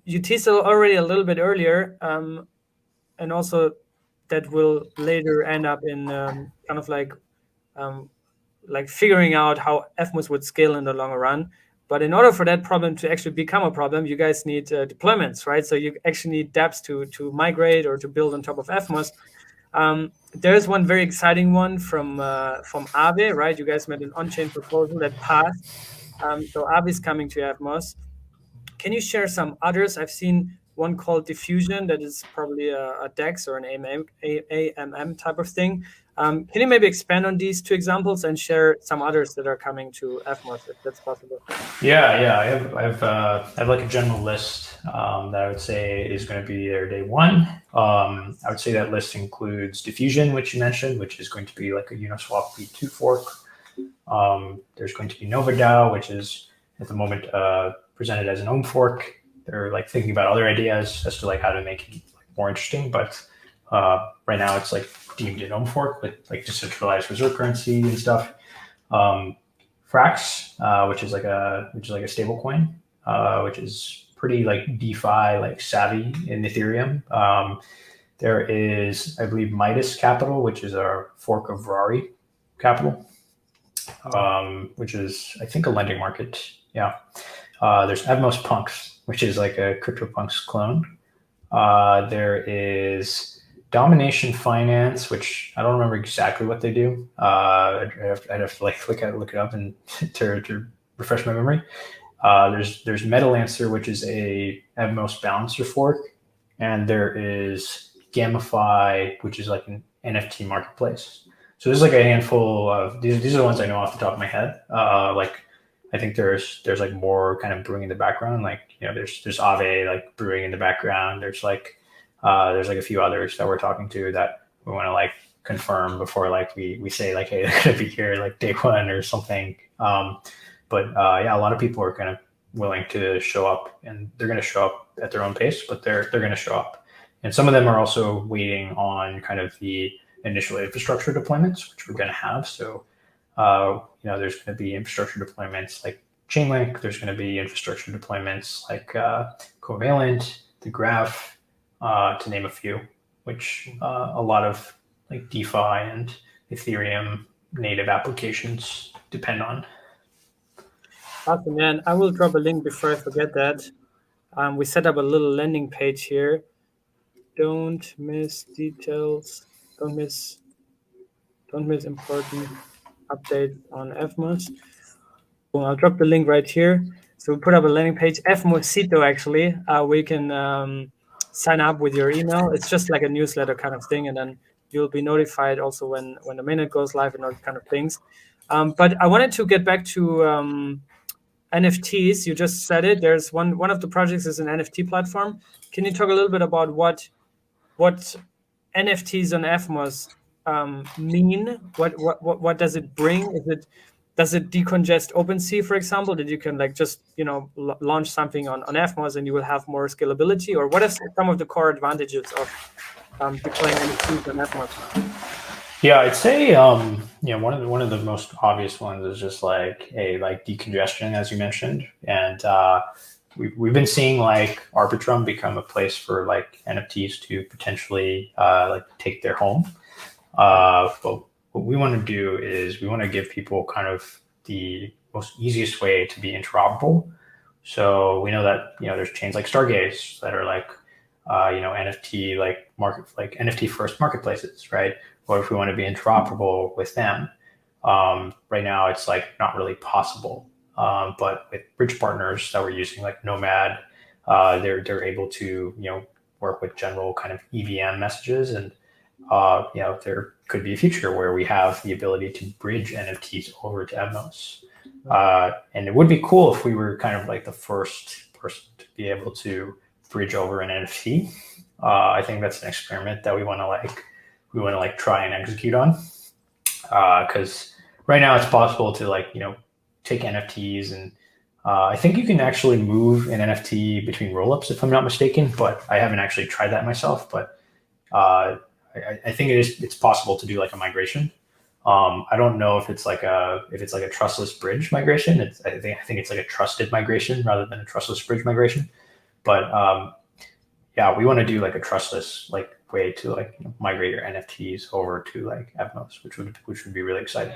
You teased already a little bit earlier, and also that will later end up in kind of like figuring out how EVMOS would scale in the long run. But in order for that problem to actually become a problem, you guys need deployments, right? So you actually need dApps to migrate or to build on top of EVMOS. There's one very exciting one from AAVE, right? You guys made an on-chain proposal that passed. So AAVE is coming to EVMOS. Can you share some others? I've seen one called Diffusion that is probably a DEX or an AMM type of thing. Can you maybe expand on these two examples and share some others that are coming to EVMOS, if that's possible? Yeah. I have like a general list that I would say is going to be there day one. I would say that list includes Diffusion, which you mentioned, which is going to be like a Uniswap V2 fork. There's going to be NovaDAO, which is at the moment presented as an ohm fork. They're like thinking about other ideas as to like how to make it more interesting, but right now it's like deemed an ohm fork with like decentralized reserve currency and stuff. Frax, which is like a stable coin, which is pretty like DeFi like savvy in Ethereum. There is, I believe, Midas Capital, which is a fork of Rari Capital, which is I think a lending market. Yeah. There's EVMOS Punks, which is like a CryptoPunks clone. There is Domination Finance, which I don't remember exactly what they do. I'd have to like look it up and to refresh my memory. There's Metalancer, which is a EVMOS balancer fork, and there is Gamify, which is like an NFT marketplace. So there's like a handful of these are the ones I know off the top of my head. Like I think there's like more kind of brewing in the background. Like there's AAVE like brewing in the background. There's like a few others that we're talking to that we want to like confirm before like we say like, hey, they're gonna be here like day one or something. But yeah, a lot of people are kind of willing to show up, and they're going to show up at their own pace, but they're going to show up. And some of them are also waiting on kind of the initial infrastructure deployments, which we're going to have. So there's going to be infrastructure deployments like Chainlink. There's going to be infrastructure deployments like Covalent, the Graph, to name a few, which a lot of like DeFi and Ethereum native applications depend on. Awesome, man. I will drop a link before I forget that. We set up a little landing page here. Don't miss details. Don't miss important updates on EVMOS. Well, I'll drop the link right here. So we put up a landing page, EVMOSito actually, where you can sign up with your email. It's just like a newsletter kind of thing, and then you'll be notified also when the minute goes live and all kind of things. But I wanted to get back to NFTs. You just said it. There's one of the projects is an NFT platform. Can you talk a little bit about what NFTs on EVMOS mean? What does it bring? Does it decongest OpenSea, for example, that you can like just launch something on EVMOS and you will have more scalability? Or what are some of the core advantages of deploying NFTs on EVMOS? Yeah, I'd say one of the most obvious ones is just like decongestion, as you mentioned, and we've been seeing like Arbitrum become a place for like NFTs to potentially like take their home. But what we want to do is we want to give people kind of the most easiest way to be interoperable. So we know that there's chains like Stargaze that are like NFT NFT first marketplaces, right? Or if we want to be interoperable with them, right now it's like not really possible. But with bridge partners that we're using, like Nomad, they're able to work with general kind of EVM messages, and there could be a future where we have the ability to bridge NFTs over to EVMOS. And it would be cool if we were kind of like the first person to be able to bridge over an NFT. I think that's an experiment that we want to try and execute on, because right now it's possible to take NFTs, and I think you can actually move an NFT between rollups if I'm not mistaken, but I haven't actually tried that myself. But I think it's possible to do like a migration. I don't know if it's like a trustless bridge migration. I think it's like a trusted migration rather than a trustless bridge migration. But yeah, we want to do like a trustless like way to like migrate your NFTs over to like EVMOS, which would be really exciting.